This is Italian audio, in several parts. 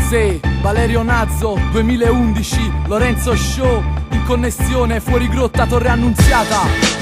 Sì, Valerio Nazzo, 2011, Lorenzo Show, in connessione, fuori grotta, Torre Annunziata.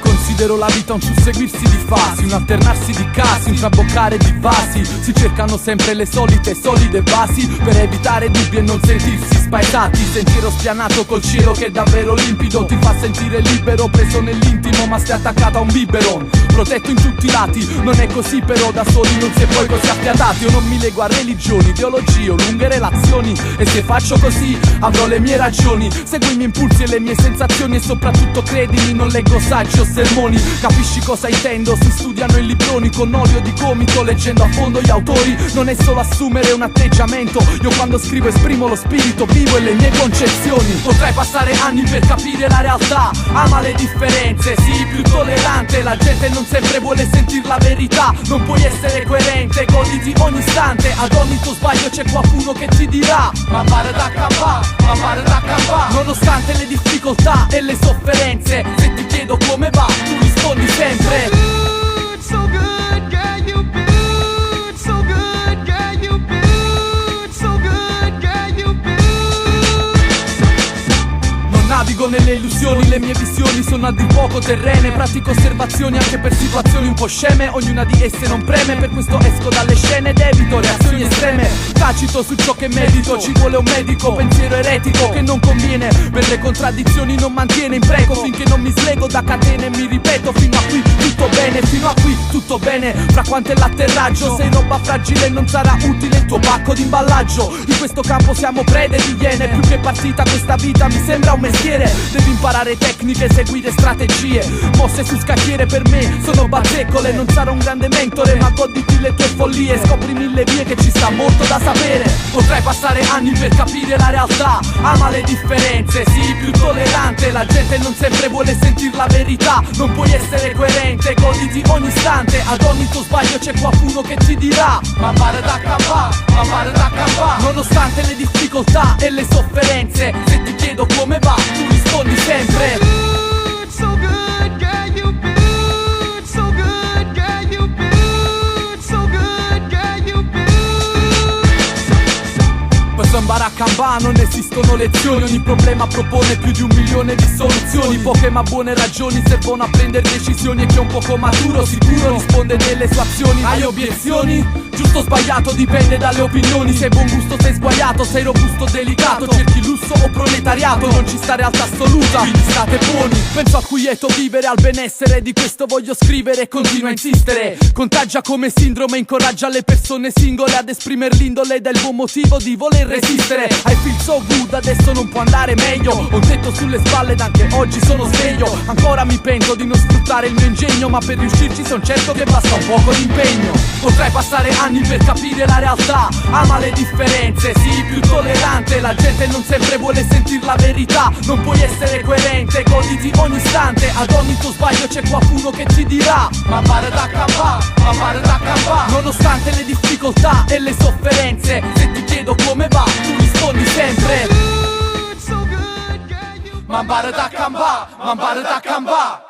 Considero la vita un susseguirsi di fasi, un alternarsi di casi, un traboccare di vasi. Si cercano sempre le solite solide basi per evitare dubbi e non sentirsi spaesati. Sentiero spianato col cielo che è davvero limpido, ti fa sentire libero, preso nell'intimo ma stai attaccato a un biberon, protetto in tutti i lati. Non è così però, da soli non si è poi così affiatati. Io non mi lego a religioni, ideologie o lunghe relazioni, e se faccio così avrò le mie ragioni. Segui i miei impulsi e le mie sensazioni, e soprattutto credimi, non leggo saggi o sermoni. Capisci cosa intendo? Si studiano i libroni con olio di gomito, leggendo a fondo gli autori. Non è solo assumere un atteggiamento, io quando scrivo esprimo lo spirito vivo e le mie concezioni. Potrei passare anni per capire la realtà, ama le differenze, sii più tollerante. La gente non sempre vuole sentir la verità, non puoi essere coerente, goditi ogni istante. Ad ogni tuo sbaglio c'è qualcuno che ti dirà: ma pare da campà, ma pare da campà. Nonostante le difficoltà e le sofferenze, se ti chiedo come va, tu rispondi sempre. Navigo nelle illusioni, le mie visioni sono a dir poco terrene. Pratico osservazioni anche per situazioni un po' sceme, ognuna di esse non preme, per questo esco dalle scene ed evito reazioni estreme. Tacito su ciò che medito, ci vuole un medico, pensiero eretico che non conviene, per le contraddizioni non mantiene impreco. Finché non mi slego da catene mi ripeto: fino a qui tutto bene, fino a qui tutto bene. Fra quanto è l'atterraggio, sei roba fragile, non sarà utile il tuo pacco d'imballaggio. In questo campo siamo prede di iene, più che partita questa vita mi sembra un mestiere. Devi imparare tecniche, seguire strategie, mosse su scacchiere per me sono bazzecole. Non sarò un grande mentore, ma goditi le tue follie, scopri mille vie che ci sta molto da sapere. Potrai passare anni per capire la realtà, ama le differenze, sii più tollerante. La gente non sempre vuole sentir la verità, non puoi essere coerente, goditi ogni istante. Ad ogni tuo sbaglio c'è qualcuno che ti dirà: ma pare da campà, ma pare da campà. Nonostante le difficoltà e le sofferenze, se ti chiedo come va, tu rispondi sempre. Baracamba, non esistono lezioni, ogni problema propone più di 1 milione di soluzioni. Poche ma buone ragioni servono a prendere decisioni, e chi è un poco maturo sicuro risponde delle sue azioni. Hai obiezioni? Giusto o sbagliato dipende dalle opinioni. Sei buon gusto, sei sguaiato, sei robusto o delicato, cerchi lusso o proletariato, non ci sta realtà assoluta, quindi state buoni. Penso al quieto vivere, al benessere, di questo voglio scrivere e continuo a insistere. Contagia come sindrome, incoraggia le persone singole ad esprimere l'indole, ed è il buon motivo di voler resistere. I feel so good, adesso non può andare meglio. Ho un tetto sulle spalle ed anche oggi sono sveglio. Ancora mi pento di non sfruttare il mio ingegno, ma per riuscirci son certo che basta un poco di impegno. Potrai passare anni per capire la realtà, ama le differenze, sii più tollerante. La gente non sempre vuole sentir la verità, non puoi essere coerente, goditi ogni istante. Ad ogni tuo sbaglio c'è qualcuno che ti dirà: ma pare da campà, ma pare da campà. Nonostante le difficoltà e le sofferenze, se ti chiedo come va, tu rispondi sempre. Ma pare da campà, ma pare da campà.